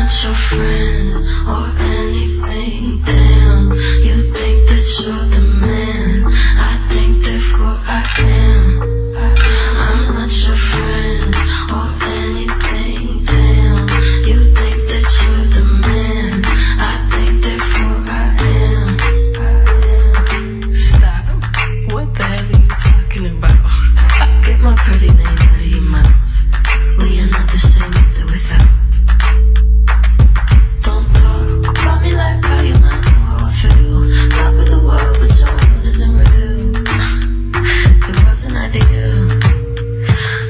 not your friend or anything. Damn, you think that you're the man. I think therefore I am. I'm not your friend or anything. Damn, you think that you're the man. I think therefore I am. Stop. What the hell are you talking about? Get my pretty name out of your mouth. We are not the same with or without. Don't talk about me like how you not know how I feel. Top of the world, but your world isn't real. It wasn't ideal.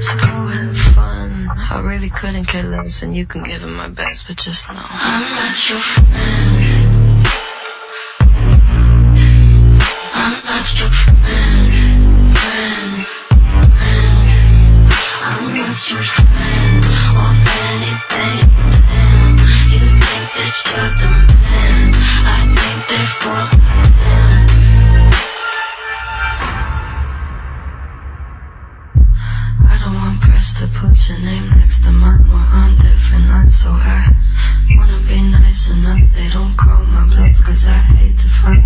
So go have fun. I really couldn't care less, and you can give it my best, but just know I'm not your friend. I'm not your friend. I'm not your friend or anything. Damn, you think that you're the man. I think therefore I am. I don't want press to put your name next to mine. We're on different lines, so I wanna be nice enough. They don't call my bluff, cause I hate to fight.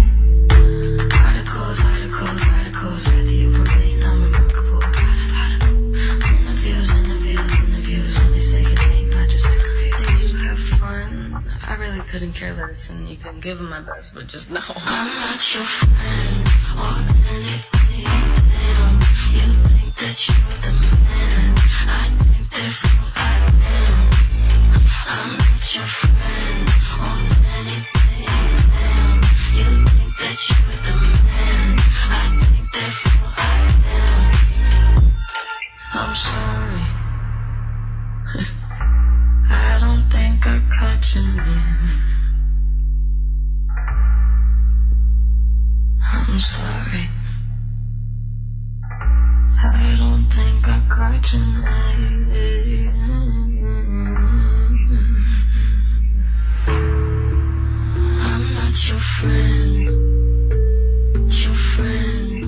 Articles, whether you remain unremarkable. Interviews, when they say your name, I just think you have fun. I really couldn't care less, and you can give them my best, but just know I'm not your friend or anything. Damn, you think that you're the man. I think therefore I am. I'm not your friend or anything. Damn, you think that you're the man. I think therefore I am. I'm sorry. I don't think I caught your name. I'm sorry. I don't think I caught your name. I'm not your friend. Your friend.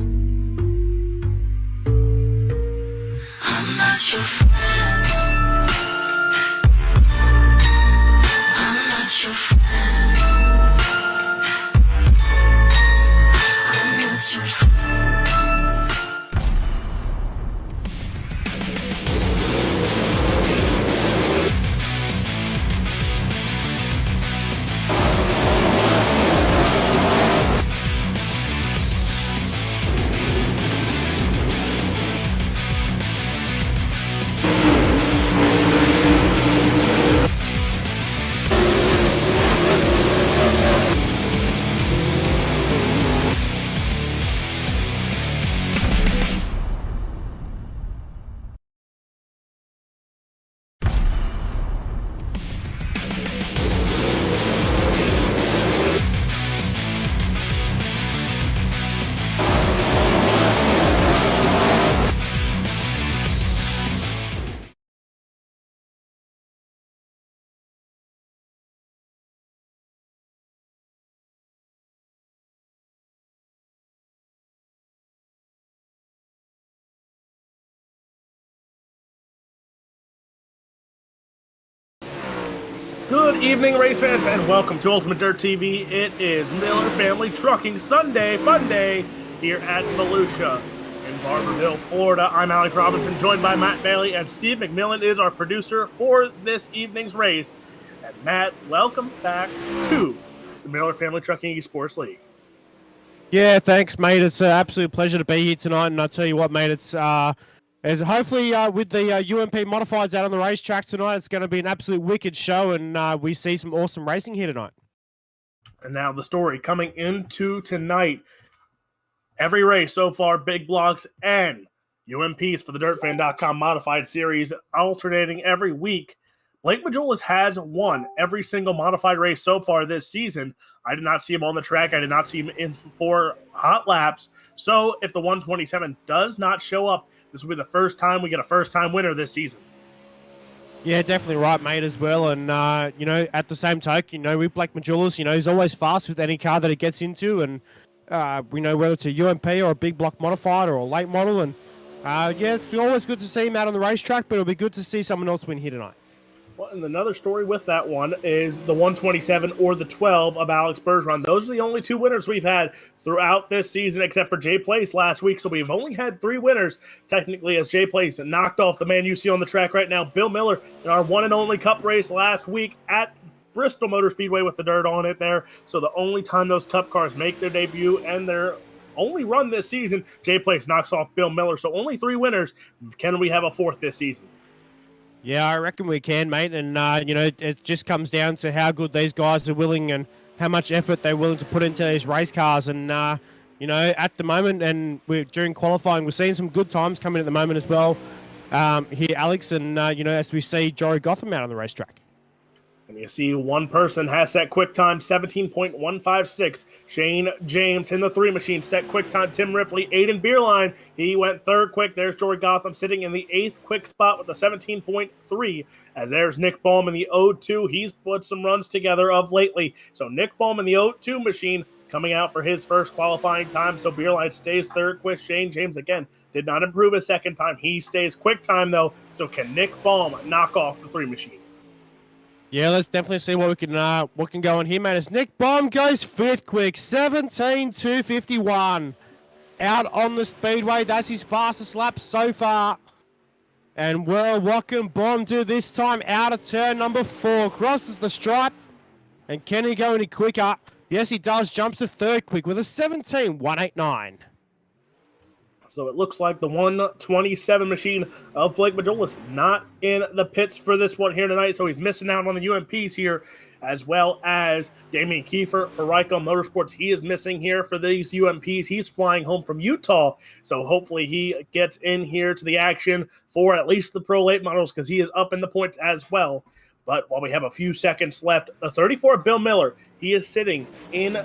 I'm not your friend. I'm not your friend. I'm not your friend. Good evening, race fans, and welcome to Ultimate Dirt TV. It is Miller Family Trucking Sunday Fun Day here at Volusia in Barberville, Florida. I'm Alex Robinson, joined by Matt Bailey, and Steve McMillan is our producer for this evening's race. And Matt, welcome back to the Miller Family Trucking Esports League. Yeah, thanks, mate. It's an absolute pleasure to be here tonight, and I'll tell you what, mate, it's hopefully with the UMP modifieds out on the racetrack tonight, it's going to be an absolute wicked show, and we see some awesome racing here tonight. And now the story coming into tonight. Every race so far, big blocks and UMPs for the DirtFan.com modified series, alternating every week. Blake Majulis has won every single modified race so far this season. I did not see him on the track. I did not see him in for hot laps. So if the 127 does not show up, this will be the first time we get a first-time winner this season. Yeah, definitely right, mate, as well. And, at the same token, with Blake Majulis, he's always fast with any car that he gets into. And we know whether it's a UMP or a big block modified or a late model. And, it's always good to see him out on the racetrack, but it'll be good to see someone else win here tonight. Well, and another story with that one is the 127 or the 12 of Alex Bergeron. Those are the only two winners we've had throughout this season, except for Jay Place last week. So we've only had three winners, technically, as Jay Place knocked off the man you see on the track right now, Bill Miller, in our one and only Cup race last week at Bristol Motor Speedway with the dirt on it there. So the only time those Cup cars make their debut and their only run this season, Jay Place knocks off Bill Miller. So only three winners. Can we have a fourth this season? Yeah, I reckon we can, mate. And, it just comes down to how good these guys are willing and how much effort they're willing to put into these race cars. And, at the moment, and during qualifying, we're seeing some good times coming at the moment as well here, Alex. And, as we see Jory Gotham out on the racetrack. And you see one person has set quick time 17.156. Shane James in the 3 machine set quick time. Tim Ripley, Aiden Beerline, he went third quick. There's Jory Gotham sitting in the 8th quick spot with a 17.3. As there's Nick Baum in the 0-2. He's put some runs together of lately. So Nick Baum in the 0-2 machine coming out for his first qualifying time. So Beerline stays third quick. Shane James again did not improve his second time. He stays quick time though. So can Nick Baum knock off the 3 machine? Yeah, let's definitely see what can go on here, mate. As Nick Baum goes 5th quick, 17.251. Out on the speedway. That's his fastest lap so far. And, well, what can Baum do this time? Out of turn number 4. Crosses the stripe. And can he go any quicker? Yes, he does. Jumps to 3rd quick with a 17.189. So it looks like the 127 machine of Blake Madulis not in the pits for this one here tonight. So he's missing out on the UMPs here, as well as Damian Kiefer for Ryko Motorsports. He is missing here for these UMPs. He's flying home from Utah. So hopefully he gets in here to the action for at least the Pro Late Models because he is up in the points as well. But while we have a few seconds left, the 34 Bill Miller, he is sitting in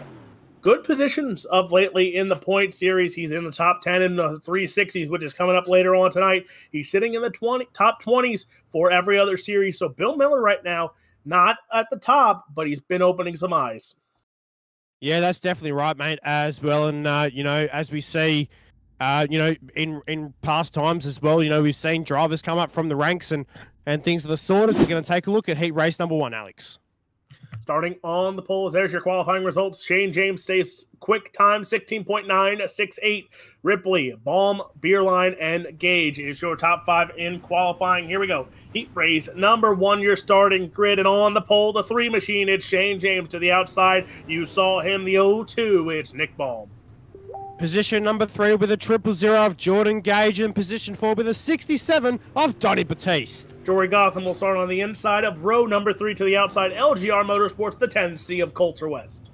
good positions of lately in the point series. He's in the top 10 in the 360s, which is coming up later on tonight. He's sitting in the top 20s for every other series. So Bill Miller right now, not at the top, but he's been opening some eyes. Yeah, that's definitely right, mate, as well. And, as we see, in past times as well, we've seen drivers come up from the ranks and things of the sort. As we're going to take a look at heat race number 1, Alex. Starting on the polls, there's your qualifying results. Shane James stays quick time, 16.968. Ripley, Baum, Beerline, and Gage is your top 5 in qualifying. Here we go. Heat race number 1, your starting grid. And on the pole, the 3 machine, it's Shane James to the outside. You saw him, the 0-2. It's Nick Baum. Position number 3 with a 000 of Jordan Gage, and position 4 with a 67 of Donnie Batiste. Jory Gotham will start on the inside of row number 3 to the outside. LGR Motorsports, the 10C of Coulter West.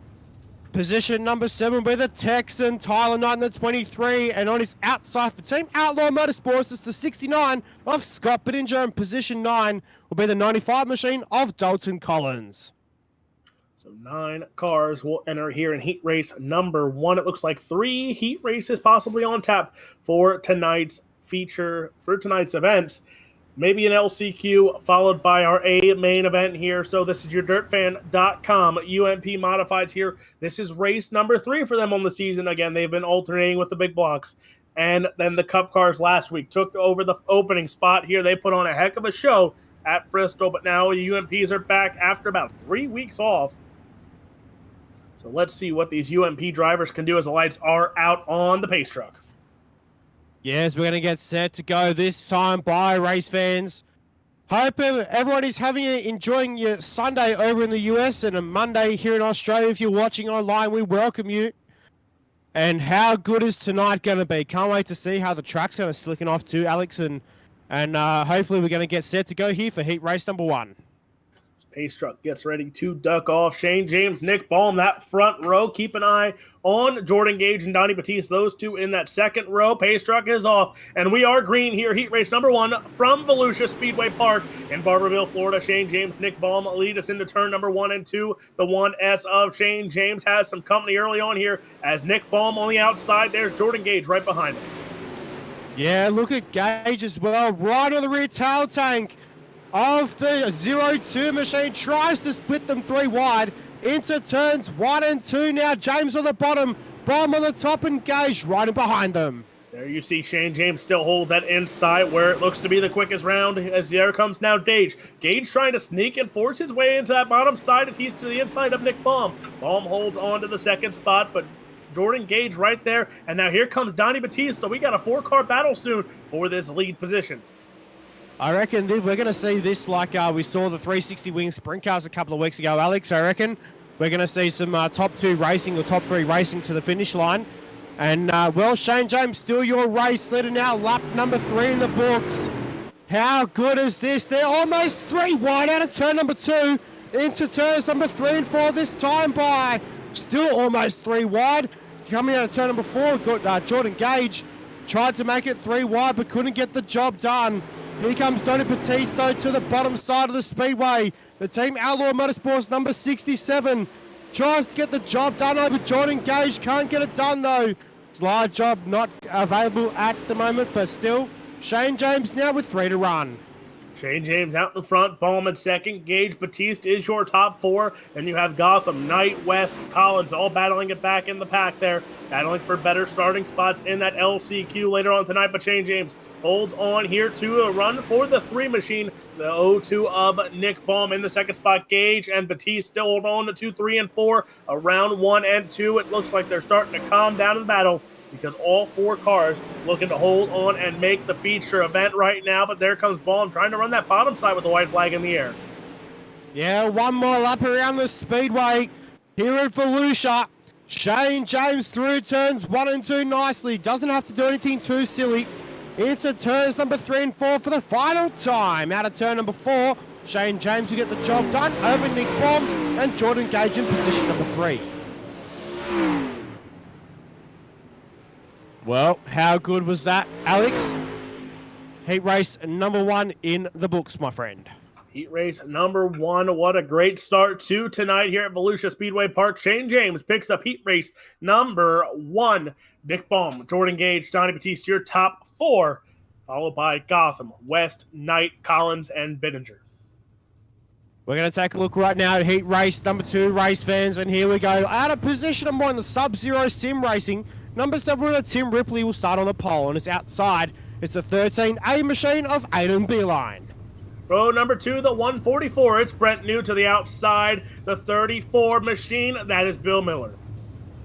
Position number 7 with a Texan, Tyler Knight in the 23, and on his outside for Team Outlaw Motorsports, it's the 69 of Scott Bittinger, and position 9 will be the 95 machine of Dalton Collins. So 9 cars will enter here in heat race number 1. It looks like 3 heat races possibly on tap for tonight's feature, for tonight's event. Maybe an LCQ followed by our A main event here. So this is your DirtFan.com UMP Modifieds here. This is race number 3 for them on the season. Again, they've been alternating with the big blocks. And then the Cup cars last week took over the opening spot here. They put on a heck of a show at Bristol, but now the UMPs are back after about 3 weeks off. So let's see what these UMP drivers can do as the lights are out on the pace truck. Yes, we're going to get set to go this time by race fans. Hope everyone is enjoying your Sunday over in the US and a Monday here in Australia. If you're watching online, we welcome you. And how good is tonight going to be? Can't wait to see how the track's going to slicken off too, Alex. And hopefully we're going to get set to go here for heat race number 1. Pace truck gets ready to duck off. Shane James, Nick Baum, that front row. Keep an eye on Jordan Gage and Donnie Batiste. Those two in that second row. Pace truck is off. And we are green here. Heat race number 1 from Volusia Speedway Park in Barberville, Florida. Shane James, Nick Baum lead us into turn number 1 and 2. The 1S of Shane James has some company early on here as Nick Baum on the outside. There's Jordan Gage right behind him. Yeah, look at Gage as well. Right on the rear tail tank of the 0-2 machine, tries to split them 3 wide into turns 1 and 2 now. James on the bottom, Baum on the top, and Gage right in behind them. There you see Shane James still hold that inside where it looks to be the quickest round as there comes now Gage. Gage trying to sneak and force his way into that bottom side as he's to the inside of Nick Baum. Baum holds on to the second spot, but Jordan Gage right there. And now here comes Donnie Batiste, so we got a 4-car battle soon for this lead position. I reckon we're going to see this like we saw the 360 wing sprint cars a couple of weeks ago, Alex. I reckon we're going to see some top 2 racing or top 3 racing to the finish line. And, well, Shane James, still your race leader now, lap number 3 in the books. How good is this? They're almost 3 wide out of turn number 2 into turns number 3 and 4 this time by. Still almost 3 wide. Coming out of turn number 4, got Jordan Gage. Tried to make it 3 wide but couldn't get the job done. Here comes Donnie Batiste to the bottom side of the speedway. The Team Outlaw Motorsports number 67 tries to get the job done over Jordan Gage. Can't get it done though. Slide job not available at the moment, but still Shane James now with 3 to run. Shane James out in front, Baum in second, Gage, Batiste is your top 4. Then you have Gotham, Knight, West, Collins all battling it back in the pack there, battling for better starting spots in that LCQ later on tonight. But Shane James holds on here to a run for the 3 machine. The 0-2 of Nick Baum in the second spot. Gage and Batiste still hold on to 2, 3, and 4. Around 1 and 2, it looks like they're starting to calm down in the battles because all 4 cars looking to hold on and make the feature event right now. But there comes Baum trying to run that bottom side with the white flag in the air. Yeah, one more lap around the speedway here at Volusia. Shane James through turns 1 and 2 nicely. Doesn't have to do anything too silly. Into turns number 3 and 4 for the final time. Out of turn number 4, Shane James will get the job done over Nick Baum and Jordan Gage in position number 3. Well, how good was that, Alex? Heat race number 1 in the books, my friend. Heat race number 1. What a great start to tonight here at Volusia Speedway Park. Shane James picks up heat race number 1. Nick Baum, Jordan Gage, Donnie Batiste, your top 4, followed by Gotham, West, Knight, Collins, and Bittinger. We're going to take a look right now at heat race number 2, race fans, and here we go. Out of position number 1, the Sub-Zero Sim Racing. Number 7, Tim Ripley will start on the pole, and it's outside. It's the 13A machine of Aiden Beeline. Row number 2, the 144. It's Brent New to the outside. The 34 machine, that is Bill Miller.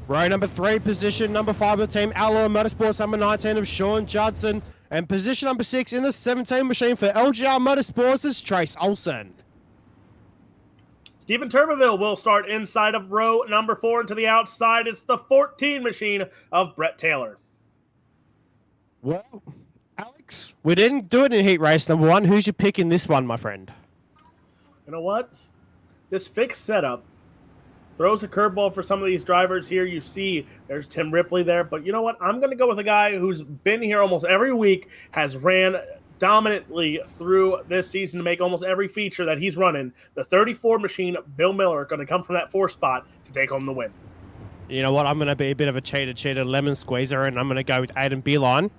Row number 3, position number 5 of the Team Outlaw Motorsports, number 19 of Sean Judson. And position number 6 in the 17 machine for LGR Motorsports is Trace Olsen. Stephen Turbeville will start inside of row number 4, and to the outside, it's the 14 machine of Brett Taylor. Well, Alex, we didn't do it in heat race number 1. Who's your pick in this one, my friend? You know what? This fixed setup throws a curveball for some of these drivers here. You see there's Tim Ripley there, but you know what? I'm going to go with a guy who's been here almost every week, has ran dominantly through this season to make almost every feature that he's running. The 34 machine, Bill Miller, going to come from that 4 spot to take home the win. You know what? I'm going to be a bit of a cheater lemon squeezer, and I'm going to go with Aiden Beeline.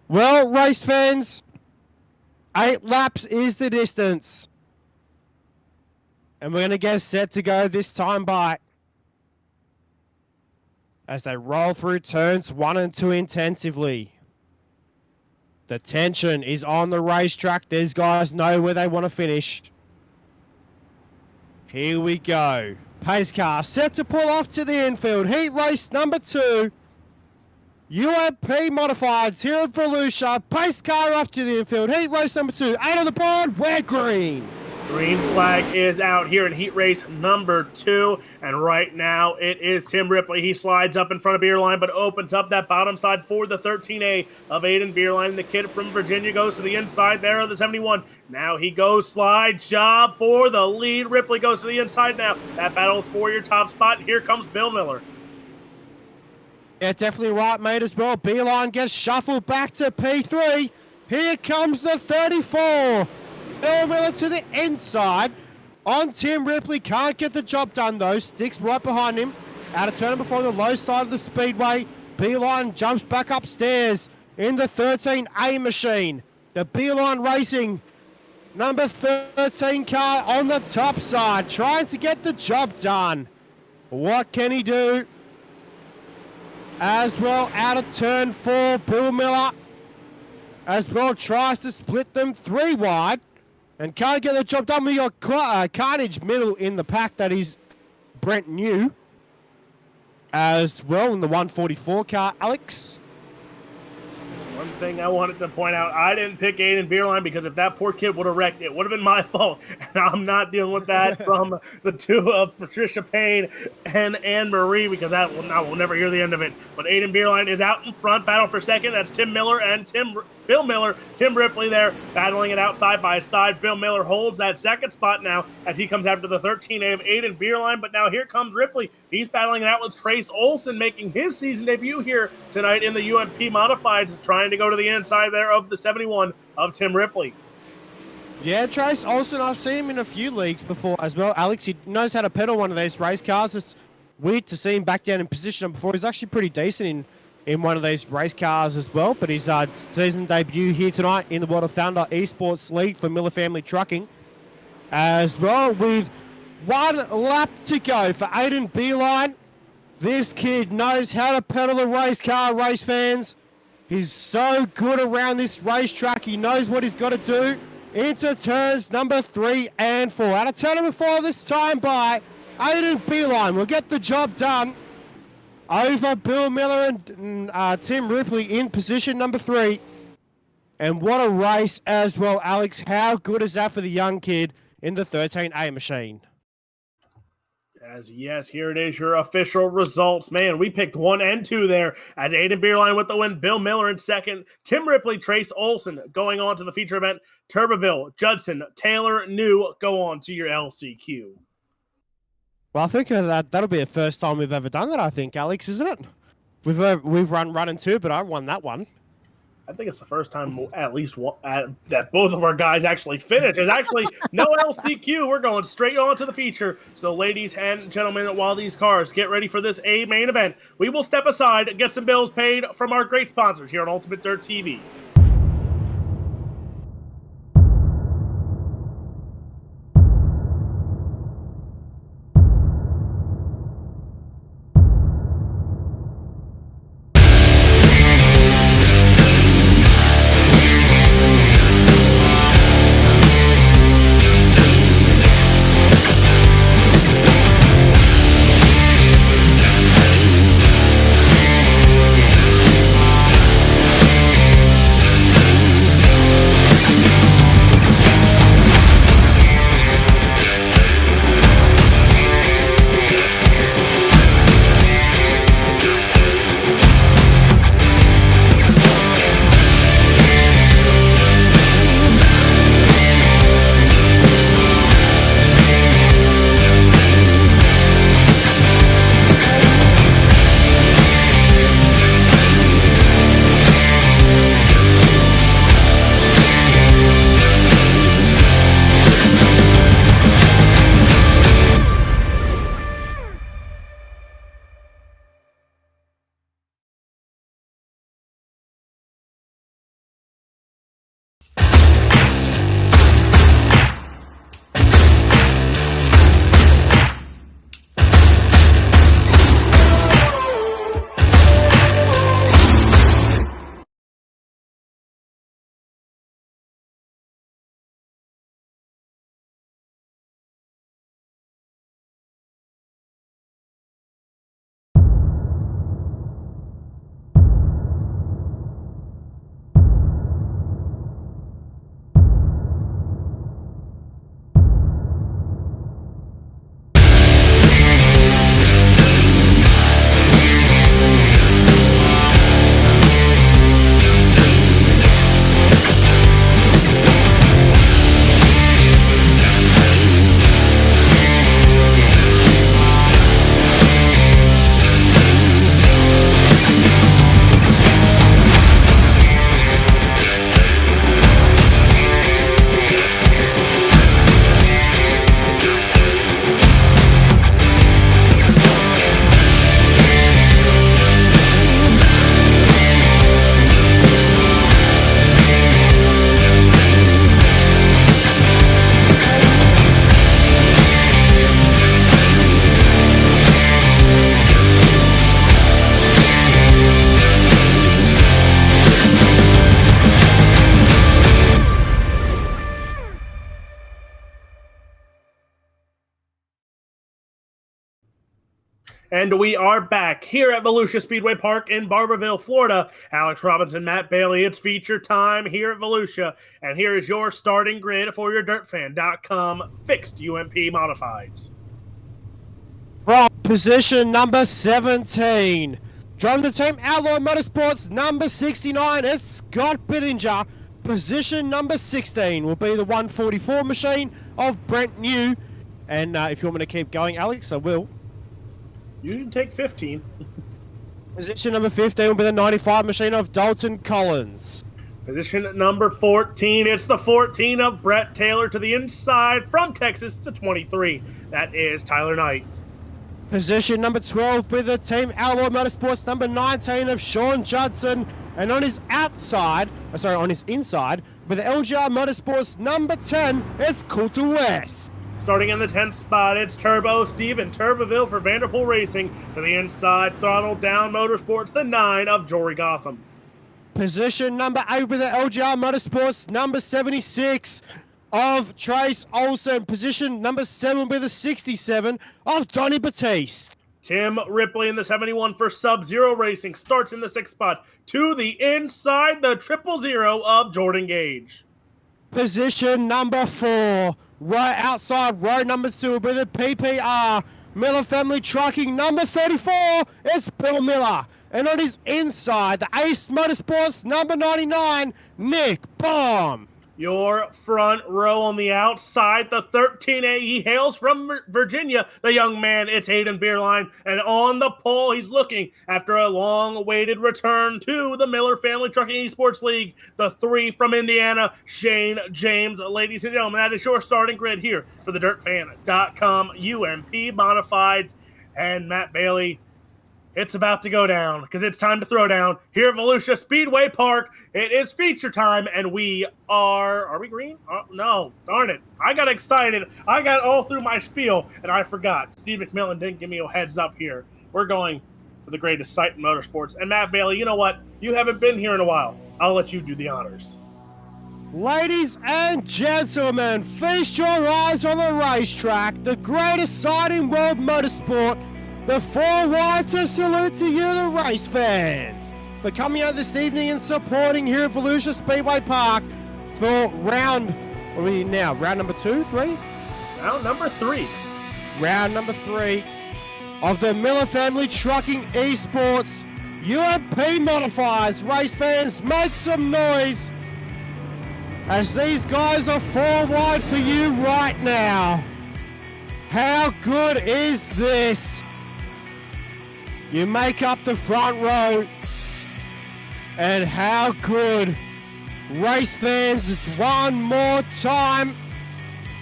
Well, race fans, 8 laps is the distance. And we're going to get set to go this time by. As they roll through turns 1 and 2 intensively. The tension is on the racetrack. These guys know where they want to finish. Here we go. Pace car set to pull off to the infield. Heat race number 2. UMP Modifieds here at Volusia. Pace car off to the infield. Heat race number 2. 8 on the board. We're green. Green flag is out here in heat race number 2. And right now it is Tim Ripley. He slides up in front of Beerline, but opens up that bottom side for the 13A of Aiden Beerline. The kid from Virginia goes to the inside there of the 71. Now he goes slide job for the lead. Ripley goes to the inside now. That battle's for your top spot. Here comes Bill Miller. Yeah, definitely right, mate, as well. Beeline gets shuffled back to P3. Here comes the 34. Bill Miller to the inside. On Tim Ripley. Can't get the job done, though. Sticks right behind him. Out of turn number 4 on the low side of the speedway. Beeline jumps back upstairs in the 13A machine. The Beeline Racing number 13 car on the top side. Trying to get the job done. What can he do? as well out of turn 4. Bill Miller as well tries to split them 3 wide and can't get the job done. We got Carnage middle in the pack. That is Brent New as well in the 144 car. Alex? One thing I wanted to point out, I didn't pick Aiden Beerline because if that poor kid would have wrecked, it would have been my fault. And I'm not dealing with that from the two of Patricia Payne and Anne Marie because I will never hear the end of it. But Aiden Beerline is out in front, battle for second. That's Tim Miller and Bill Miller, Tim Ripley there, battling it out side by side. Bill Miller holds that second spot now as he comes after the 13A of Aiden Beerline. But now here comes Ripley. He's battling it out with Trace Olson, making his season debut here tonight in the UMP Modifieds, trying to go to the inside there of the 71 of Tim Ripley. Yeah, Trace Olson, I've seen him in a few leagues before as well. Alex, he knows how to pedal one of these race cars. It's weird to see him back down in position before. He's actually pretty decent in one of these race cars as well. But his season debut here tonight in the World of Thunder Esports League for Miller Family Trucking as well, with 1 lap to go for Aiden Beerline. This kid knows how to pedal a race car, race fans. He's so good around this racetrack. He knows what he's got to do. Into turns number 3 and 4. Out of turn number 4 this time by Aiden Beerline. We'll get the job done over Bill Miller and Tim Ripley in position number 3. And what a race as well, Alex. How good is that for the young kid in the 13A machine? Yes, here it is, your official results. Man, we picked 1 and 2 there as Aiden Beerline with the win, Bill Miller in second, Tim Ripley, Trace Olson going on to the feature event, Turboville, Judson, Taylor, New go on to your LCQ. Well, I think that'll be the first time we've ever done that, I think, Alex, isn't it? We've run and 2, but I won that one. I think it's the first time at least that both of our guys actually finished. There's actually no LCQ. We're going straight on to the feature. So ladies and gentlemen, while these cars get ready for this A main event, we will step aside and get some bills paid from our great sponsors here on Ultimate Dirt TV. And we are back here at Volusia Speedway Park in Barberville, Florida. Alex Robinson, Matt Bailey, it's feature time here at Volusia. And here is your starting grid for your DirtFan.com fixed UMP modifieds. From position number 17, driving the team Alloy Motorsports number 69, it's Scott Bittinger. Position number 16 will be the 144 machine of Brent New. And if you want me to keep going, Alex, I will. You can take 15. Position number 15 will be the 95 machine of Dalton Collins. Position number 14, it's the 14 of Brett Taylor to the inside from Texas, the 23. That is Tyler Knight. Position number 12 with the team Alloy Motorsports number 19 of Sean Judson. And on his inside, with the LGR Motorsports number 10, it's Coulter West. Starting in the 10th spot, it's Turbo Steven Turboville for Vanderpool Racing. To the inside, Throttle Down Motorsports, the 9 of Jory Gotham. Position number 8 with the LGR Motorsports number 76 of Trace Olsen. Position number 7 with the 67 of Donnie Batiste. Tim Ripley in the 71 for Sub-Zero Racing starts in the 6th spot. To the inside, the 000 of Jordan Gage. Position number 4, right outside row number 2 with the PPR Miller Family Trucking number 34, it's Bill Miller. And on his inside, the Ace Motorsports number 99, Nick Baum. Your front row on the outside, the 13A, he hails from Virginia. The young man, it's Hayden Beerline. And on the pole, he's looking after a long-awaited return to the Miller Family Trucking Esports League. The 3 from Indiana, Shane James. Ladies and gentlemen, that is your starting grid here for the DirtFan.com UMP Modifieds. And Matt Bailey, it's about to go down because it's time to throw down here at Volusia Speedway Park. It is feature time, and we are we green? Oh, no, darn it. I got excited. I got all through my spiel, and I forgot. Steve McMillan didn't give me a heads up here. We're going for the greatest site in motorsports. And Matt Bailey, you know what? You haven't been here in a while. I'll let you do the honors. Ladies and gentlemen, feast your eyes on the racetrack, the greatest site in world motorsport. The 4 wide to salute to you, the race fans, for coming out this evening and supporting here at Volusia Speedway Park for round number 2, 3? Round number 3. Round number 3 of the Miller Family Trucking Esports UMP Modifieds. Race fans, make some noise as these guys are 4 wide for you right now. How good is this? You make up the front row. And how good, race fans, it's one more time.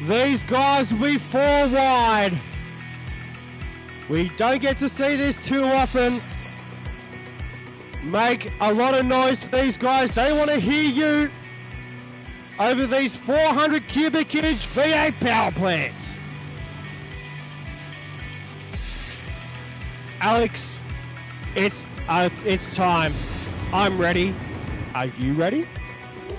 These guys will be 4 wide. We don't get to see this too often. Make a lot of noise for these guys. They want to hear you over these 400 cubic inch V8 power plants. Alex, it's time. I'm ready. Are you ready?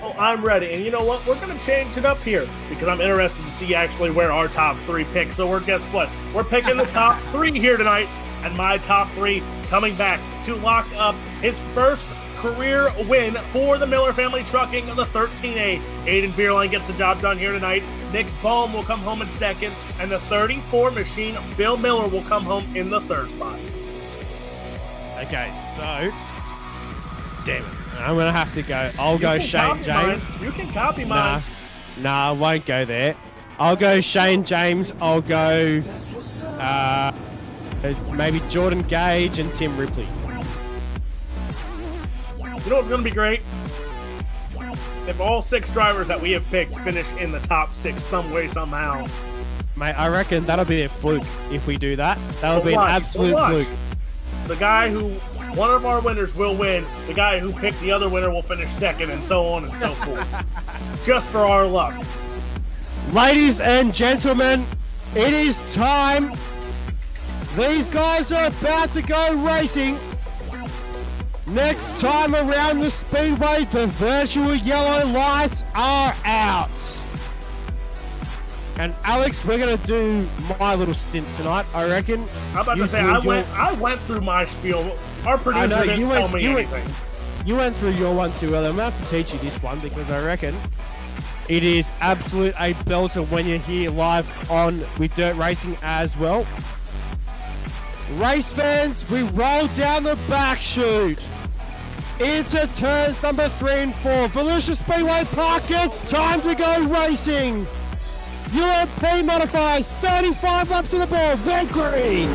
Oh, I'm ready. And you know what? We're going to change it up here because I'm interested to see actually where our top 3 picks. So guess what? We're picking the top 3 here tonight. And my top 3 coming back to lock up his first career win for the Miller Family Trucking, the 13A. Hayden Beerline gets the job done here tonight. Nick Baum will come home in second. And the 34 machine, Bill Miller, will come home in the 3rd spot. Okay, so damn it. I'm going to have to go. I'll go Shane James. You can copy mine. Nah, I won't go there. I'll go Shane James. I'll go maybe Jordan Gage and Tim Ripley. You know what's going to be great? If all 6 drivers that we have picked finish in the top 6 some way, somehow. Mate, I reckon that'll be a fluke if we do that. That'll be an absolute fluke. The guy who, one of our winners will win. The guy who picked the other winner will finish second, and so on and so forth. Just for our luck. Ladies and gentlemen, it is time. These guys are about to go racing. Next time around the speedway, the virtual yellow lights are out. And Alex, we're gonna do my little stint tonight. I reckon. I'm about to say I went through my spiel. Our producer didn't tell me anything. You went through your one too early. I'm gonna have to teach you this one because I reckon it is absolute a belter when you're here live on with Dirt Racing as well. Race fans, we roll down the back chute into turns number 3 and 4. Volusia Speedway Park, it's time to go racing. UMP modifiers, 35 laps to the board, red green.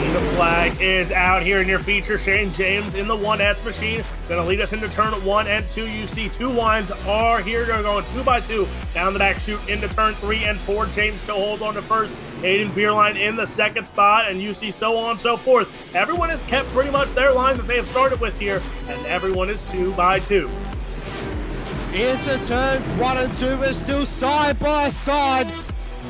The flag is out here in your feature. Shane James in the 1S machine. Going to lead us into turn 1 and 2. You see 2 lines are here. They're going 2 by 2 down the back chute into turn 3 and 4. James still holds on to first. Aiden Beerline in the second spot, and you see so on and so forth. Everyone has kept pretty much their line that they have started with here, and everyone is 2 by 2. Into turns 1 and 2. We're still side by side.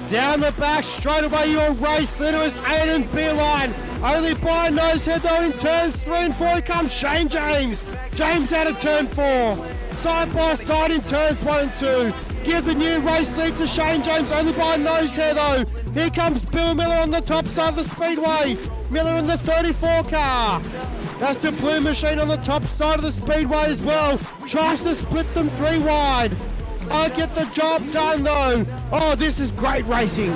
Down the back, straight away your race leader is Aiden Beerline. Only by a nose head though in turns 3 and 4 comes Shane James. James out of turn 4. Side by side in turns 1 and 2. Give the new race lead to Shane James, only by a nose head though. Here comes Bill Miller on the top side of the speedway. Miller in the 34 car. That's the Blue Machine on the top side of the speedway as well. Tries to split them 3 wide. Can't get the job done though. Oh, this is great racing.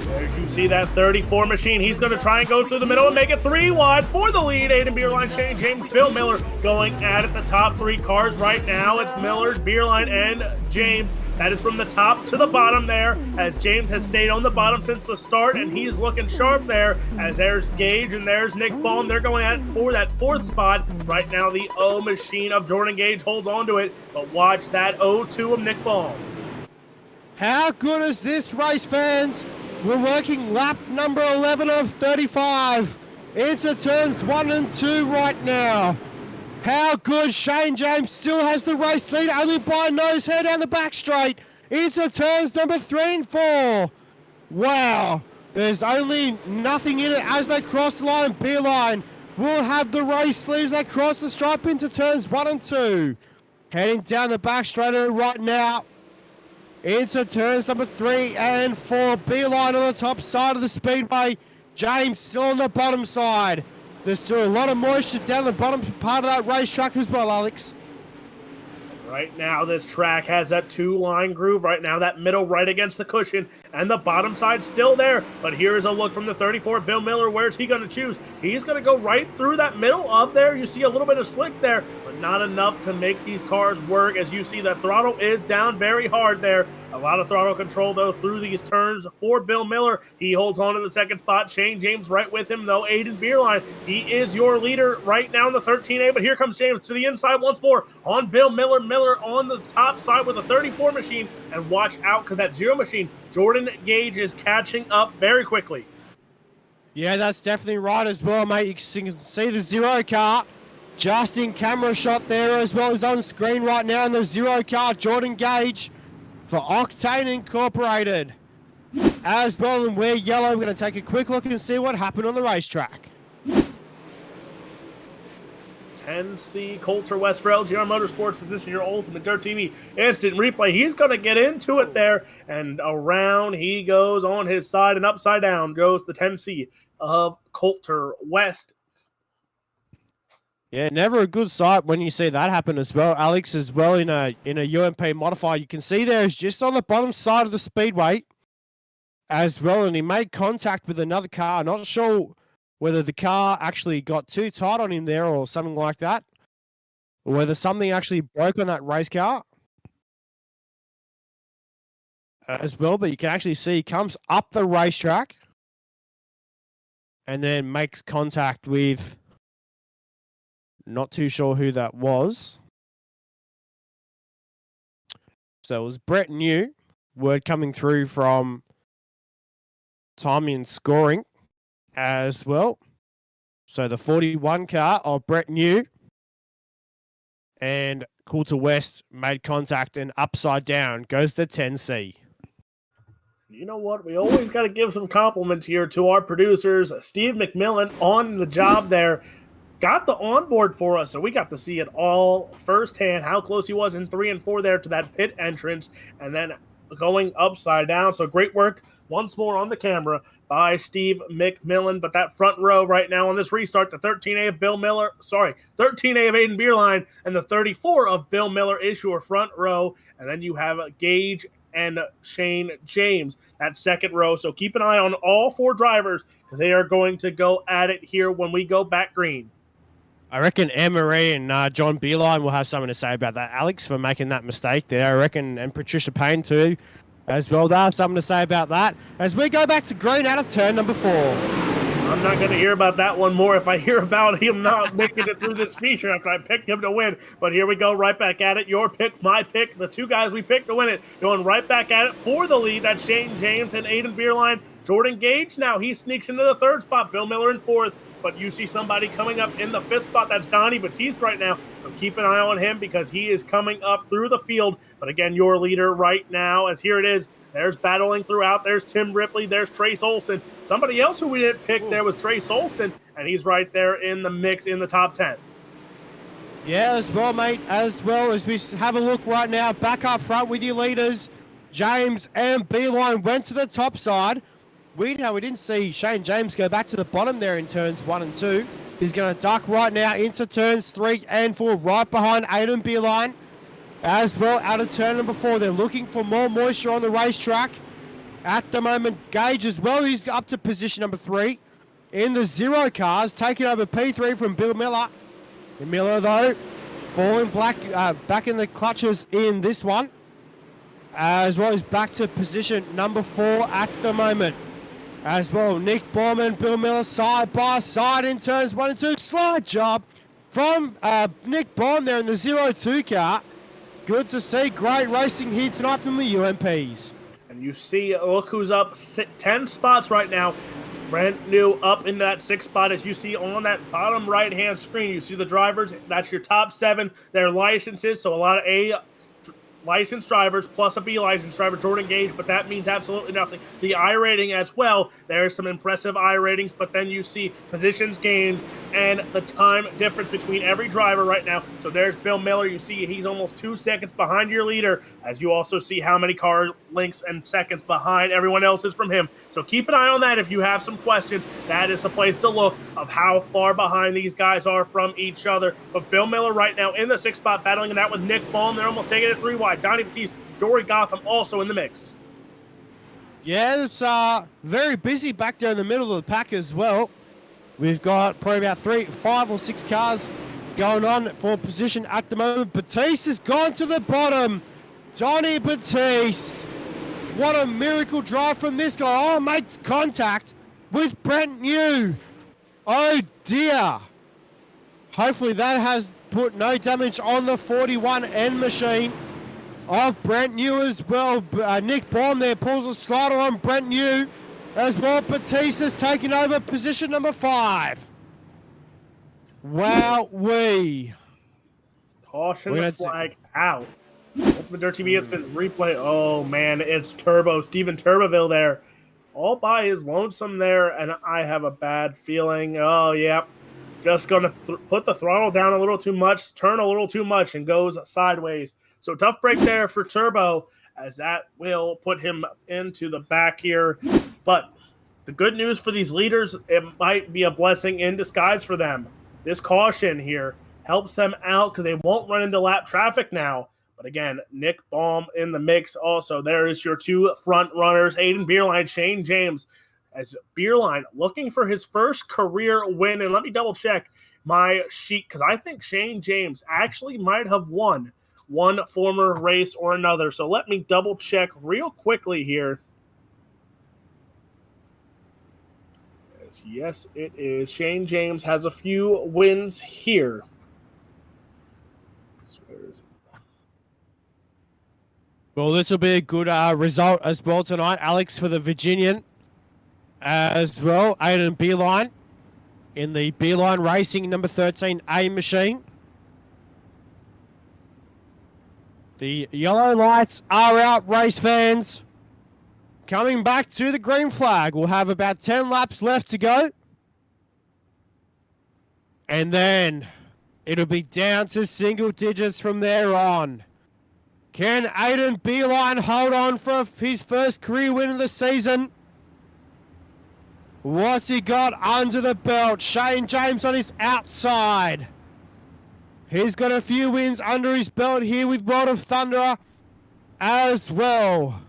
There you see that 34 machine. He's going to try and go through the middle and make it 3 wide for the lead. Aiden Beerline, Shane James, Bill Miller going at it. The top 3 cars right now. It's Miller, Beerline, and James. That is from the top to the bottom there, as James has stayed on the bottom since the start, and he is looking sharp there, as there's Gage and there's Nick Baum. They're going at it for that 4th spot. Right now, the O machine of Jordan Gage holds on to it, but watch that O2 of Nick Baum. How good is this race, fans? We're working lap number 11 of 35. Into turns 1 and 2 right now. How good. Shane James still has the race lead, only by a nose hair down the back straight. Into turns number 3 and 4. Wow. There's only nothing in it as they cross the line. Beerline will have the race lead as they cross the stripe into turns 1 and 2. Heading down the back straight right now. Into turns number 3 and 4. Beerline on the top side of the speedway. James still on the bottom side. There's still a lot of moisture down the bottom part of that racetrack as well, Alex. Right now, this track has that 2-line groove. Right now, that middle right against the cushion, and the bottom side still there. But here is a look from the 34, Bill Miller. Where's he going to choose? He's going to go right through that middle of there. You see a little bit of slick there, but not enough to make these cars work. As you see, the throttle is down very hard there. A lot of throttle control, though, through these turns for Bill Miller. He holds on to the second spot. Shane James right with him, though. Aiden Beerline, he is your leader right now in the 13A, but here comes James to the inside once more on Bill Miller. Miller on the top side with a 34 machine, and watch out because that 0 machine, Jordan Gage, is catching up very quickly. Yeah, that's definitely right as well, mate. You can see the 0 car just in camera shot there as well as on screen right now in the 0 car, Jordan Gage for Octane Incorporated. As well, and we're yellow. We're going to take a quick look and see what happened on the racetrack. 10C Coulter West for LGR Motorsports. This is your Ultimate Dirt TV instant replay. He's going to get into it there, and around he goes on his side, and upside down goes the 10C of Coulter West. Yeah, never a good sight when you see that happen as well, Alex, as well in a UMP modifier. You can see there is just on the bottom side of the speedway as well, and he made contact with another car. Not sure whether the car actually got too tight on him there or something like that, or whether something actually broke on that race car as well. But you can actually see he comes up the racetrack and then makes contact with, not too sure who that was. So it was Brett New. Word coming through from timing and scoring as well. So the 41 car of Brett New and Coulter West made contact, and upside down goes the 10C. You know what? We always got to give some compliments here to our producers. Steve McMillan on the job there. Got the onboard for us, so we got to see it all firsthand, how close he was in 3 and 4 there to that pit entrance. And then going upside down. So great work once more on the camera by Steve McMillan. But that front row right now on this restart, the 13A of 13A of Aiden Bierlein and the 34 of Bill Miller is your front row. And then you have Gage and Shane James, that second row. So keep an eye on all 4 drivers because they are going to go at it here when we go back green. I reckon Anne-Marie and John Bierlein will have something to say about that, Alex, for making that mistake there. I reckon, and Patricia Payne too, as well. They'll have something to say about that. As we go back to green out of turn number 4. I'm not going to hear about that one more if I hear about him not making it through this feature after I picked him to win. But here we go, right back at it. Your pick, my pick, the 2 guys we picked to win it, going right back at it for the lead. That's Shane James and Aiden Bierlein. Jordan Gage now, he sneaks into the 3rd spot. Bill Miller in 4th. But you see somebody coming up in the 5th spot. That's Donnie Batiste right now. So keep an eye on him because he is coming up through the field. But again, your leader right now, as here it is, there's battling throughout. There's Tim Ripley. There's Trace Olson. Somebody else who we didn't pick there was Trace Olson, and he's right there in the mix in the top 10. Yeah, as well, mate. As well as we have a look right now, back up front with your leaders, James and Bierlein went to the top side. Weird how we didn't see Shane James go back to the bottom there in turns 1 and 2. He's going to duck right now into turns 3 and 4, right behind Aiden Bierlein. As well, out of turn number 4, they're looking for more moisture on the racetrack. At the moment, Gage as well, he's up to position number 3. In the 0 cars, taking over P3 from Bill Miller. Miller, though, falling back in the clutches in this one. As well as back to position number 4 at the moment. As well, Nick Baum and Bill Miller side by side in turns 1 and 2. Slide job from Nick Baum there in the 0-2 car. Good to see. Great racing here tonight from the UMPs. And you see, look who's up 10 spots right now. Brent New up in that 6th spot. As you see on that bottom right-hand screen, you see the drivers. That's your top 7. Their licenses, so a lot of A licensed drivers plus a B licensed driver, Jordan Gage, but that means absolutely nothing. The I rating as well, there's some impressive I ratings, but then you see positions gained and the time difference between every driver right now. So there's Bill Miller. You see he's almost 2 seconds behind your leader, as you also see how many car lengths and seconds behind everyone else is from him. So keep an eye on that if you have some questions. That is the place to look of how far behind these guys are from each other. But Bill Miller right now in the 6th spot, battling it out with Nick Baum. They're almost taking it 3 wide. Donnie Batiste, Jory Gotham also in the mix. Yeah, it's very busy back there in the middle of the pack as well. We've got probably about 5 or 6 cars going on for position at the moment. Batiste has gone to the bottom. Donnie Batiste. What a miracle drive from this guy. Oh, makes contact with Brent New. Oh, dear. Hopefully that has put no damage on the 41N machine of Brent New as well. Nick Baum there pulls a slider on Brent New as well. Batiste has taken over position number 5. Wowee. Caution the flag out. Ultimate Dirt TV instant replay. Oh, man, it's Turbo. Steven Turboville there. All by his lonesome there, and I have a bad feeling. Oh, yeah. Just going to put the throttle down a little too much, turn a little too much, and goes sideways. So tough break there for Turbo, as that will put him into the back here. But the good news for these leaders, it might be a blessing in disguise for them. This caution here helps them out because they won't run into lap traffic now. But again, Nick Baum in the mix also. There is your 2 front runners, Aiden Bierlein, Shane James. As Bierlein looking for his first career win. And let me double check my sheet because I think Shane James actually might have won one former race or another. So let me double check real quickly here. Yes, it is. Shane James has a few wins here. Well, this will be a good result as well tonight, Alex, for the Virginian as well. Aiden Bierlein in the Bierlein Racing number 13A machine. The yellow lights are out, race fans. Coming back to the green flag. We'll have about 10 laps left to go. And then it'll be down to single digits from there on. Can Aiden Beeline hold on for his first career win of the season? What's he got under the belt? Shane James on his outside. He's got a few wins under his belt here with World of Thunder as well.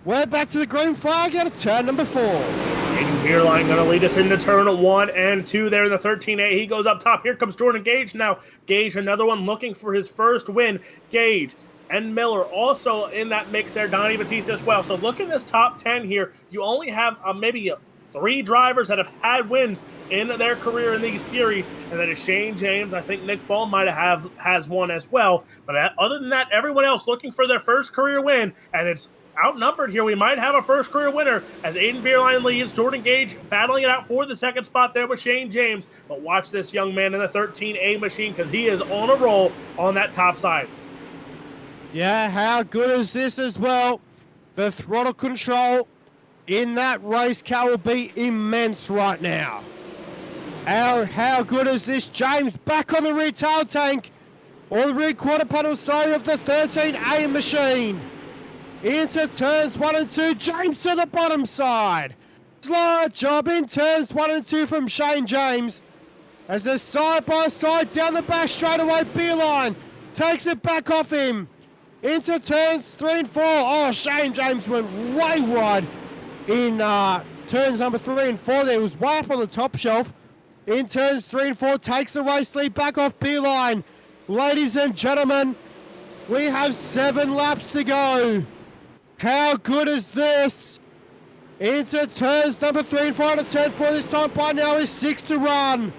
We're back to the green flag out of turn number 4. Aiden Beerline going to lead us into turn 1 and 2 there in the 13A. He goes up top. Here comes Jordan Gage now. Gage, another one looking for his first win. Gage and Miller also in that mix there. Donnie Batista as well. So look at this top 10 here. You only have maybe 3 drivers that have had wins in their career in these series, and that is Shane James. I think Nick Ball has one as well. But other than that, everyone else looking for their first career win, and it's outnumbered here. We might have a first career winner as Aiden Beerline leads. Jordan Gage battling it out for the second spot there with Shane James. But watch this young man in the 13A machine, because he is on a roll on that top side. Yeah, how good is this as well? The throttle control in that race car will be immense right now. How good is this? James back on the rear tail tank, or the rear quarter panel, sorry, of the 13A machine. Into turns 1 and 2, James to the bottom side. Slide job in turns 1 and 2 from Shane James. As a side-by-side down the back straightaway, Beeline takes it back off him. Into turns 3 and 4. Oh, Shane James went way wide in turns number 3 and 4. There was way up on the top shelf. In turns 3 and 4, takes the race lead back off Beeline. Ladies and gentlemen, we have 7 laps to go. How good is this? Into turns number 3 and 4 out of turn 4 this time. By now is 6 to run.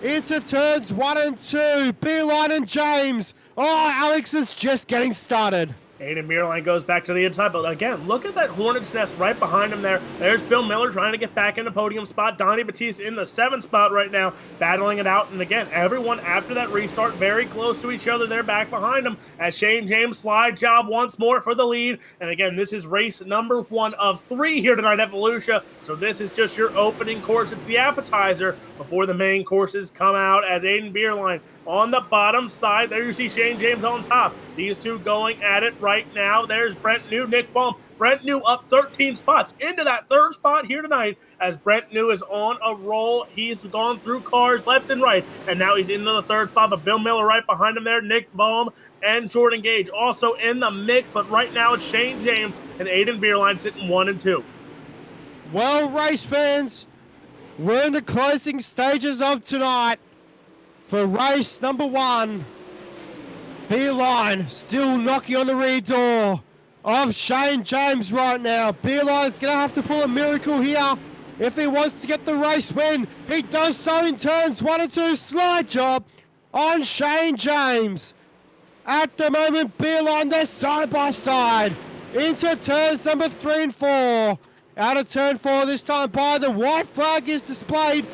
Into turns 1 and 2, Beeline and James. Oh, Alex is just getting started. Aiden Beerline goes back to the inside, but again, look at that hornet's nest right behind him there. There's Bill Miller trying to get back in the podium spot. Donnie Batista in the 7th spot right now, battling it out. And again, everyone after that restart very close to each other. They're back behind him as Shane James slide job once more for the lead. And again, this is race number 1 of 3 here tonight at Volusia. So this is just your opening course. It's the appetizer before the main courses come out, as Aiden Beerline on the bottom side. There you see Shane James on top. These two going at it right now. There's Brent New, Nick Baum. Brent New up 13 spots into that 3rd spot here tonight, as Brent New is on a roll. He's gone through cars left and right, and now he's into the 3rd spot, but Bill Miller right behind him there. Nick Baum and Jordan Gage also in the mix, but right now it's Shane James and Aiden Beerline sitting 1 and 2. Well, race fans, we're in the closing stages of tonight for race number 1. Beeline still knocking on the rear door of Shane James right now. Beeline's going to have to pull a miracle here if he wants to get the race win. He does so in turns 1 and 2. Slide job on Shane James. At the moment, Beeline, they're side by side into turns number 3 and 4. Out of turn 4 this time by the white flag is displayed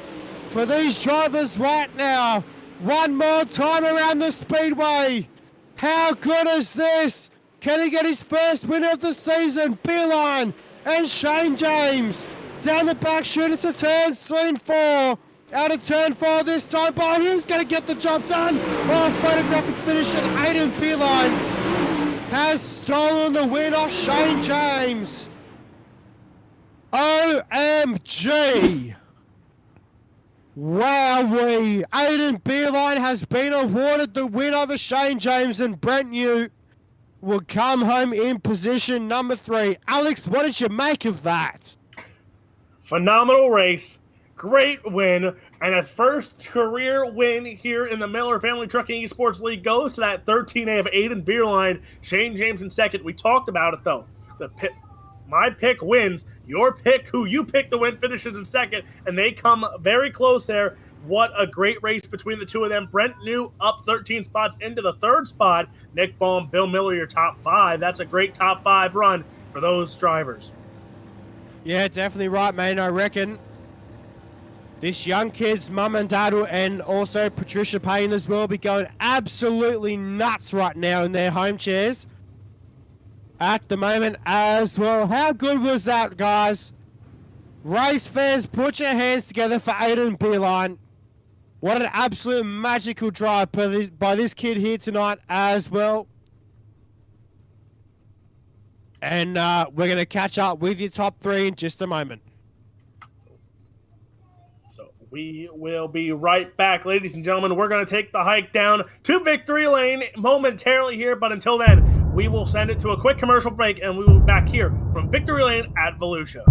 for these drivers right now. One more time around the speedway. How good is this? Can he get his first win of the season? Beeline and Shane James down the back chute into turns 3 and 4. Out of turn 4 this time by who's going to get the job done? Oh, photographic finish, and Aiden Beeline has stolen the win off Shane James. OMG. Wowee. Aiden Beeline has been awarded the win over Shane James, and Brent New will come home in position number 3. Alex, what did you make of that? Phenomenal race. Great win. And his first career win here in the Miller Family Trucking Esports League goes to that 13A of Aiden Beerline. Shane James in second. We talked about it, though. My pick wins. Your pick, who you pick to win, finishes in second, and they come very close there. What a great race between the two of them. Brent New up 13 spots into the 3rd spot. Nick Baum, Bill Miller, your top 5. That's a great top 5 run for those drivers. Yeah, definitely right, mate. I reckon this young kid's mum and dad and also Patricia Payne as well be going absolutely nuts right now in their home chairs at the moment as well. How good was that, guys? Race fans, put your hands together for Aiden Beeline. What an absolute magical drive by this kid here tonight as well. And we're going to catch up with your top three in just a moment. So we will be right back, ladies and gentlemen. We're going to take the hike down to Victory Lane momentarily here, but until then, we will send it to a quick commercial break, and we will be back here from Victory Lane at Volusia.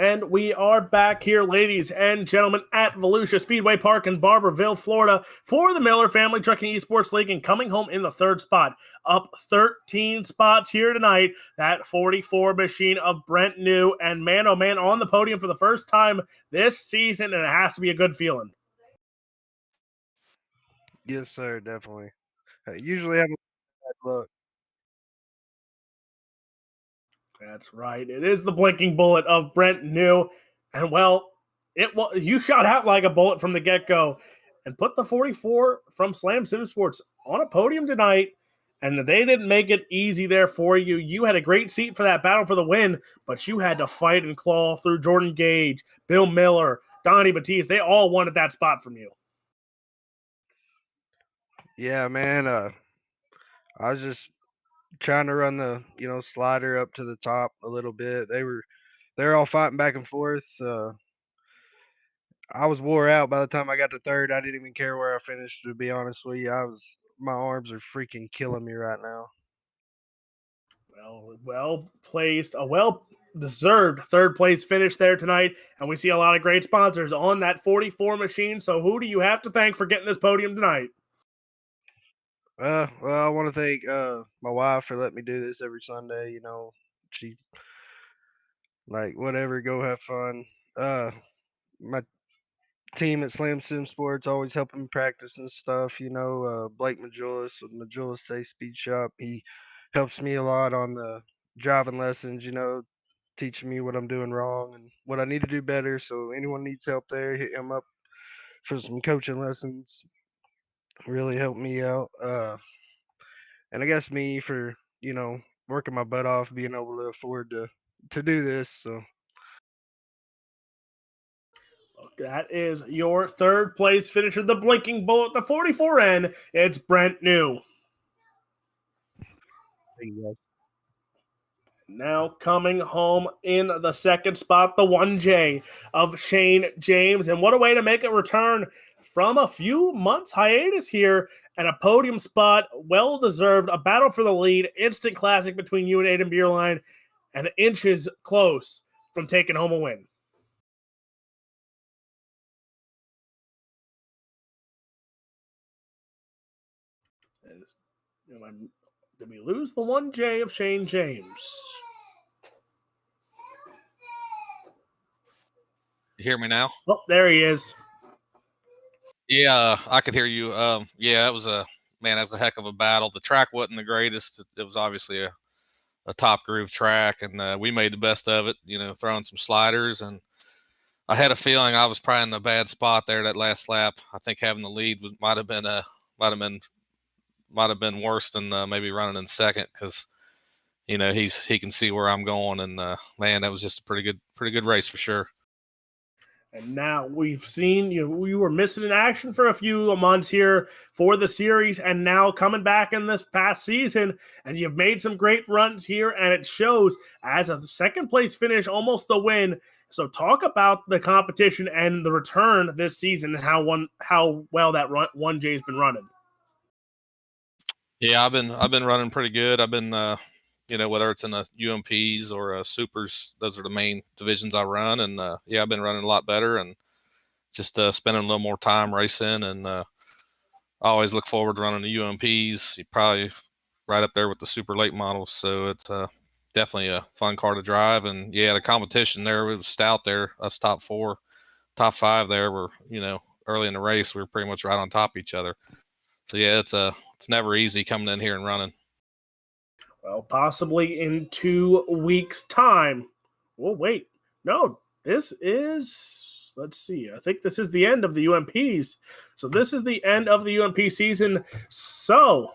And we are back here, ladies and gentlemen, at Volusia Speedway Park in Barberville, Florida, for the Miller Family Trucking Esports League, and coming home in the third spot, up 13 spots here tonight, that 44 machine of Brent New, and man, oh man, on the podium for the first time this season, and it has to be a good feeling. Yes, sir, definitely. I usually have a bad luck. That's right. It is the blinking bullet of Brent New. And well, you shot out like a bullet from the get-go and put the 44 from Slam Sim Sports on a podium tonight. And they didn't make it easy there for you. You had a great seat for that battle for the win, but you had to fight and claw through Jordan Gage, Bill Miller, Donnie Batiste. They all wanted that spot from you. Yeah, man. I was just trying to run the slider up to the top a little bit. They're all fighting back and forth. I was wore out by the time I got to third. I didn't even care where I finished, to be honest with you. My arms are freaking killing me right now. Well placed, a well-deserved third place finish there tonight, and we see a lot of great sponsors on that 44 machine. So who do you have to thank for getting this podium tonight? Well, I want to thank my wife for letting me do this every Sunday. She whatever, go have fun. My team at Slam Sim Sports always helping me practice and stuff. Blake Majulis with Majulis Say Speed Shop. He helps me a lot on the driving lessons. Teaching me what I'm doing wrong and what I need to do better. So anyone needs help there, hit him up for some coaching lessons. Really helped me out. And I guess me for working my butt off, being able to afford to do this. So That is your third place finisher, the blinking bullet, the 44N. It's Brent New. thank you guys. Now coming home in the second spot, the 1J of Shane James. And what a way to make a return from a few months hiatus here, and a podium spot, well-deserved, a battle for the lead, instant classic between you and Aiden Bierlein, and inches close from taking home a win. Did we lose the 1J of Shane James? You hear me now? Oh, there he is. Yeah, I could hear you. Yeah, that was a heck of a battle. The track wasn't the greatest. It was obviously a top groove track, and we made the best of it. Throwing some sliders, and I had a feeling I was probably in a bad spot there that last lap. I think having the lead might have been worse than maybe running in second, because he can see where I'm going, and man, that was just a pretty good race for sure. And now we've seen we were missing in action for a few months here for the series, and now coming back in this past season, and you've made some great runs here, and it shows as a second place finish, almost a win. So talk about the competition and the return this season, and how well that 1J's been running. Yeah, I've been running pretty good. I've been whether it's in the UMPs or supers, those are the main divisions I run. And I've been running a lot better and just spending a little more time racing. And I always look forward to running the UMPs. You're probably right up there with the super late models. So it's definitely a fun car to drive. And the competition there, it was stout there. Us top 4, top 5 there were, early in the race, we were pretty much right on top of each other. So it's never easy coming in here and running. Well, possibly in 2 weeks' time. Well, wait. No, this is, let's see. I think this is the end of the UMPs. So this is the end of the UMP season. So,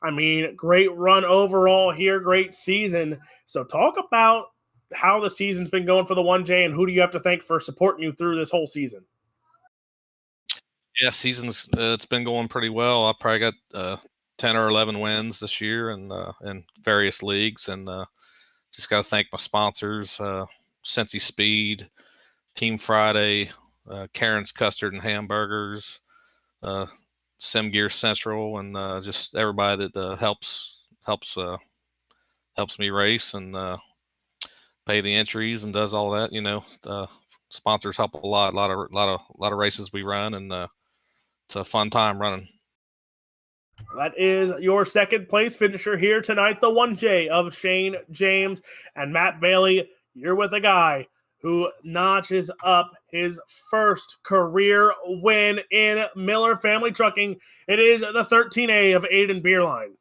I mean, great run overall here. Great season. So talk about how the season's been going for the 1J and who do you have to thank for supporting you through this whole season? Yeah, season's it's been going pretty well. I probably got 10 or 11 wins this year and in various leagues, and just got to thank my sponsors, Cincy Speed, Team Friday, Karen's Custard and Hamburgers, Sim Gear Central, and just everybody that helps me race and pay the entries and does all that. Sponsors help a lot of races we run, and it's a fun time running. That is your second place finisher here tonight, the 1J of Shane James and Matt Bailey. You're with a guy who notches up his first career win in Miller Family Trucking. It is the 13A of Aiden Beerline.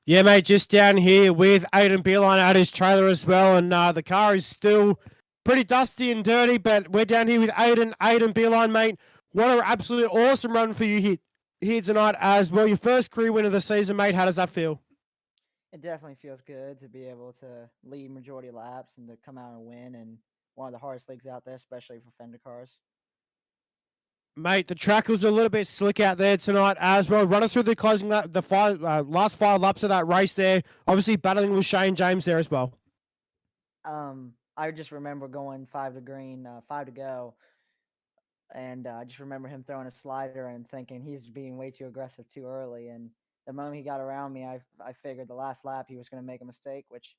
Yeah, mate, just down here with Aiden Beerline at his trailer as well, and the car is still pretty dusty and dirty, but we're down here with Aiden Beerline, mate. What an absolutely awesome run for you here tonight as well. Your first career win of the season, mate. How does that feel? It definitely feels good to be able to lead majority laps and to come out and win in one of the hardest leagues out there, especially for fender cars. Mate, the track was a little bit slick out there tonight as well. Run us through the closing lap, the last 5 laps of that race there. Obviously battling with Shane James there as well. I just remember going 5 to green, 5 to go. And I just remember him throwing a slider and thinking he's being way too aggressive too early. And the moment he got around me, I figured the last lap he was going to make a mistake, which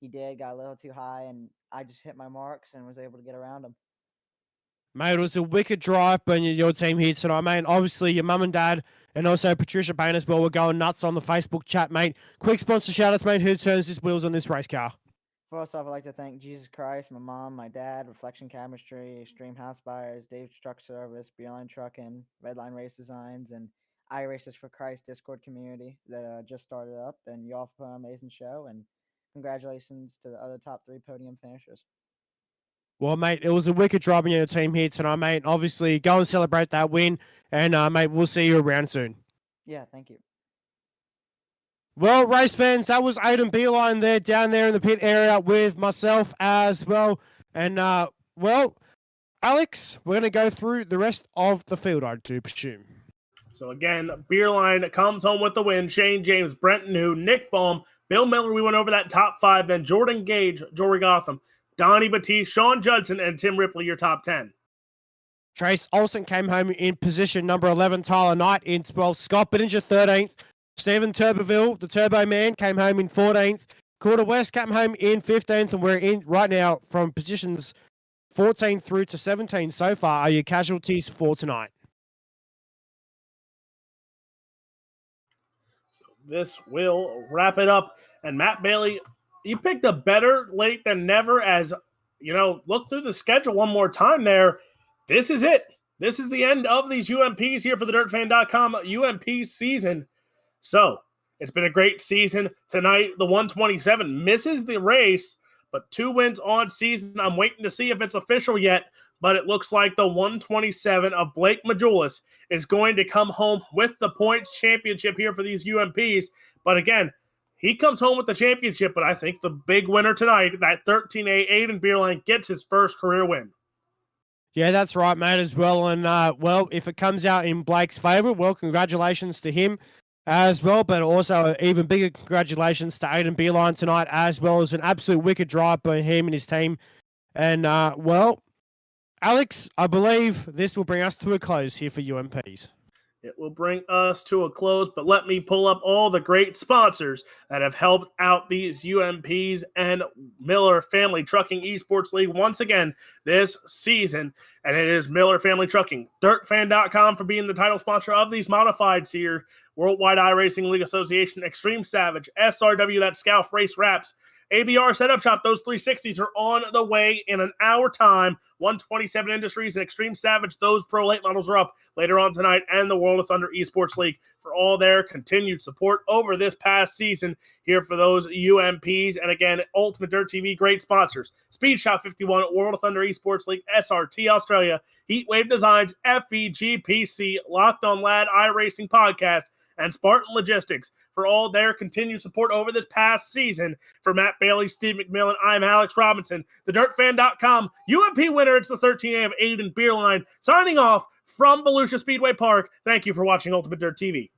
he did, got a little too high, and I just hit my marks and was able to get around him. Mate, it was a wicked drive by your team here tonight, mate. Obviously, your mum and dad and also Patricia Payne as well were going nuts on the Facebook chat, mate. Quick sponsor shout-outs, mate. Who turns his wheels on this race car? First off, I'd like to thank Jesus Christ, my mom, my dad, Reflection Chemistry, Extreme House Buyers, Dave's Truck Service, Beerline Trucking, Redline Race Designs, and iRaces for Christ Discord community that just started up. And you all put on an amazing show. And congratulations to the other top 3 podium finishers. Well, mate, it was a wicked drive on your team here tonight, mate. Obviously, go and celebrate that win. And, mate, we'll see you around soon. Yeah, thank you. Well, race fans, that was Aiden Beerline there, down there in the pit area with myself as well. And, well, Alex, we're going to go through the rest of the field, I do presume. So, again, Beerline comes home with the win. Shane James, Brent New, Nick Baum, Bill Miller, we went over that top 5. Then Jordan Gage, Jory Gotham, Donnie Batiste, Sean Judson, and Tim Ripley, your top 10. Trace Olsen came home in position number 11. Tyler Knight in 12th. Scott Bittinger, 13th. Stephen Turbeville, the Turbo Man, came home in 14th. Quarter West came home in 15th, and we're in right now from positions 14 through to 17 so far are your casualties for tonight. So this will wrap it up. And Matt Bailey, you picked a better late than never as, look through the schedule one more time there. This is it. This is the end of these UMPs here for the DirtFan.com UMP season. So, it's been a great season. Tonight, the 127 misses the race, but 2 wins on season. I'm waiting to see if it's official yet, but it looks like the 127 of Blake Majulis is going to come home with the points championship here for these UMPs. But again, he comes home with the championship, but I think the big winner tonight, that 13A Aiden Beerline, gets his first career win. Yeah, that's right, mate, as well. And, well, if it comes out in Blake's favour, well, congratulations to him as well. But also, even bigger congratulations to Aiden Beeline tonight, as well as an absolute wicked drive by him and his team. And, well, Alex, I believe this will bring us to a close here for UMPs. It will bring us to a close, but let me pull up all the great sponsors that have helped out these UMPs and Miller Family Trucking Esports League once again this season. And it is Miller Family Trucking, DirtFan.com for being the title sponsor of these modifieds here, Worldwide iRacing League Association, Extreme Savage, SRW, that Scalf Race Wraps, ABR Setup Shop. Those 360s are on the way in an hour time. 127 Industries and Extreme Savage. Those Pro Late models are up later on tonight. And the World of Thunder Esports League for all their continued support over this past season here for those UMPs. And again, Ultimate Dirt TV, great sponsors. Speed Shop 51, World of Thunder Esports League, SRT Australia, Heatwave Designs, FEGPC, Locked on Lad iRacing Podcast, and Spartan Logistics for all their continued support over this past season. For Matt Bailey, Steve McMillan, I'm Alex Robinson, thedirtfan.com UMP winner. It's the 13A of Aiden Beerline signing off from Volusia Speedway Park. Thank you for watching Ultimate Dirt TV.